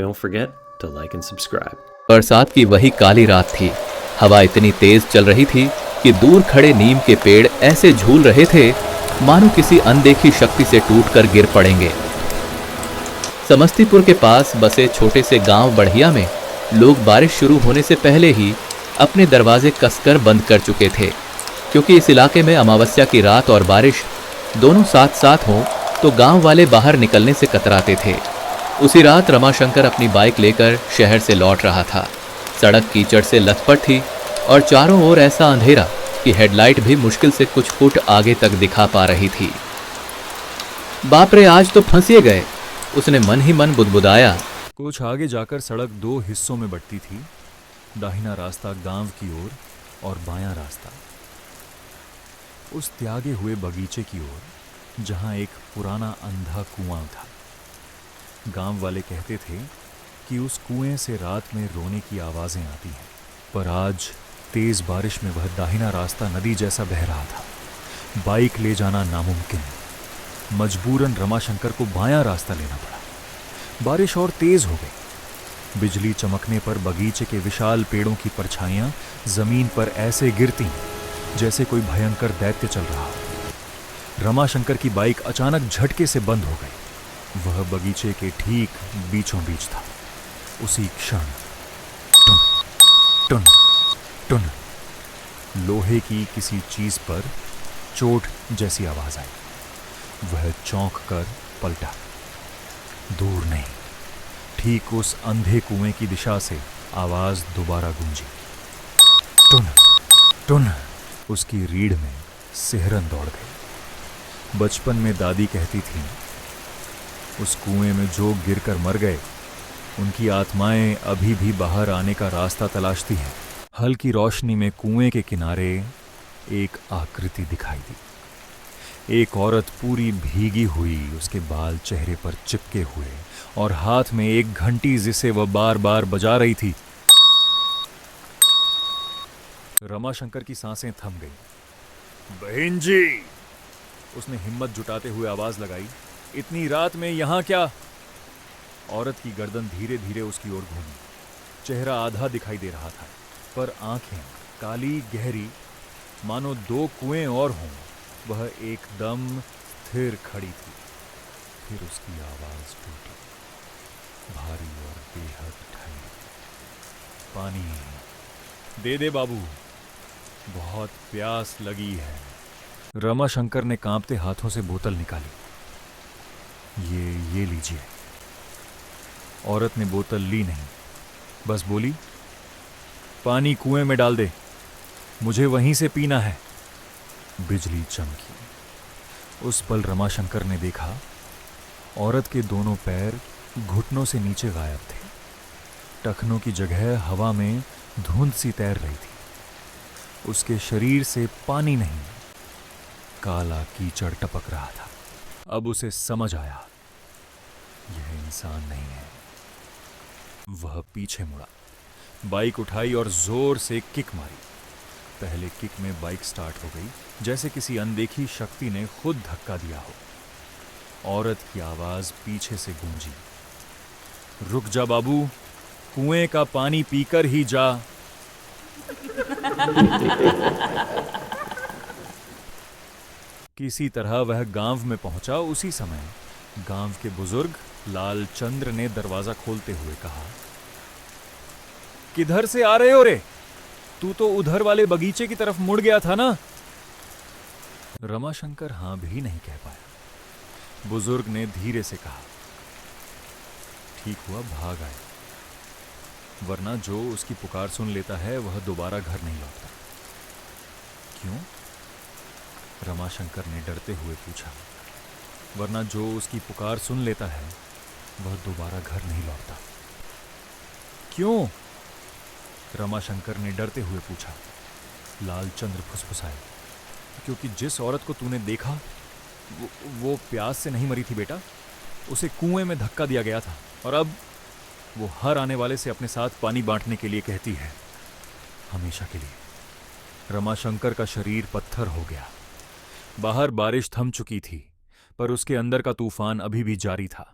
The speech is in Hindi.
Don't forget to like and subscribe. बरसात की वही काली रात थी। हवा इतनी तेज चल रही थी कि दूर खड़े नीम के पेड़ ऐसे झूल रहे थे मानो किसी अनदेखी शक्ति से टूटकर गिर पड़ेंगे। समस्तीपुर के पास बसे छोटे से गांव बढ़िया में लोग बारिश शुरू होने से पहले ही अपने दरवाजे कसकर बंद कर चुके थे, क्योंकि इस इलाके में अमावस्या की रात और बारिश दोनों साथ साथ हों तो गांव वाले बाहर निकलने से कतराते थे। उसी रात रमाशंकर अपनी बाइक लेकर शहर से लौट रहा था। सड़क कीचड़ से लथपथ थी और चारों ओर ऐसा अंधेरा कि हेडलाइट भी मुश्किल से कुछ फुट आगे तक दिखा पा रही थी। बाप रे, आज तो फंसे गए, उसने मन ही मन बुदबुदाया। कुछ आगे जाकर सड़क दो हिस्सों में बंटती थी। दाहिना रास्ता गांव की ओर और बायां रास्ता उस त्यागे हुए बगीचे की ओर जहां एक पुराना अंधा कुआं था। गांव वाले कहते थे कि उस कुएं से रात में रोने की आवाजें आती हैं, पर आज तेज बारिश में वह दाहिना रास्ता नदी जैसा बह रहा था। बाइक ले जाना नामुमकिन। मजबूरन रमाशंकर को बायां रास्ता लेना पड़ा। बारिश और तेज हो गई। बिजली चमकने पर बगीचे के विशाल पेड़ों की परछाइयां जमीन पर ऐसे गिरती जैसे कोई भयंकर दैत्य चल रहा हो। रमाशंकर की बाइक अचानक झटके से बंद हो गई। वह बगीचे के ठीक बीचों बीच था। उसी क्षण टुन टुन टुन लोहे की किसी चीज पर चोट जैसी आवाज आई। वह चौंक कर पलटा। दूर नहीं, ठीक उस अंधे कुएं की दिशा से आवाज दोबारा गूंजी। टुन टुन। उसकी रीढ़ में सिहरन दौड़ गई। बचपन में दादी कहती थी, उस कुएं में जो गिरकर मर गए उनकी आत्माएं अभी भी बाहर आने का रास्ता तलाशती हैं। हल्की रोशनी में कुएं के किनारे एक आकृति दिखाई दी। एक औरत पूरी भीगी हुई, उसके बाल चेहरे पर चिपके हुए और हाथ में एक घंटी जिसे वह बार बार बजा रही थी। रमाशंकर की सांसें थम गईं। बहन जी, उसने हिम्मत जुटाते हुए आवाज लगाई, इतनी रात में यहां क्या? औरत की गर्दन धीरे धीरे उसकी ओर घूमी। चेहरा आधा दिखाई दे रहा था, पर आंखें काली गहरी मानो दो कुएं और हों। वह एकदम स्थिर खड़ी थी। फिर उसकी आवाज टूटी, भारी और बेहद ठंडी। पानी दे दे बाबू, बहुत प्यास लगी है। रमाशंकर ने कांपते हाथों से बोतल निकाली। ये लीजिए। औरत ने बोतल ली नहीं, बस बोली, पानी कुएं में डाल दे, मुझे वहीं से पीना है। बिजली चमकी। उस पल रमाशंकर ने देखा, औरत के दोनों पैर घुटनों से नीचे गायब थे। टखनों की जगह हवा में धुंध सी तैर रही थी। उसके शरीर से पानी नहीं, काला कीचड़ टपक रहा था। अब उसे समझ आया, यह इंसान नहीं है। वह पीछे मुड़ा, बाइक उठाई और जोर से किक मारी। पहले किक में बाइक स्टार्ट हो गई, जैसे किसी अनदेखी शक्ति ने खुद धक्का दिया हो। औरत की आवाज पीछे से गूंजी, रुक जा बाबू, कुएं का पानी पीकर ही जा। किसी तरह वह गांव में पहुंचा। उसी समय गांव के बुजुर्ग लाल चंद्र ने दरवाजा खोलते हुए कहा, किधर से आ रहे हो रे? तू तो उधर वाले बगीचे की तरफ मुड़ गया था ना? रमाशंकर हां भी नहीं कह पाया। बुजुर्ग ने धीरे से कहा, ठीक हुआ भाग आए, वरना जो उसकी पुकार सुन लेता है वह दोबारा घर नहीं लौटता। क्यों? रमाशंकर ने डरते हुए पूछा। वरना जो उसकी पुकार सुन लेता है वह दोबारा घर नहीं लौटता। क्यों? रमाशंकर ने डरते हुए पूछा। लालचंद्र फुसफुसाए, क्योंकि जिस औरत को तूने देखा वो प्यास से नहीं मरी थी बेटा, उसे कुएं में धक्का दिया गया था, और अब वो हर आने वाले से अपने साथ पानी बांटने के लिए कहती है, हमेशा के लिए। रमाशंकर का शरीर पत्थर हो गया। बाहर बारिश थम चुकी थी, पर उसके अंदर का तूफान अभी भी जारी था।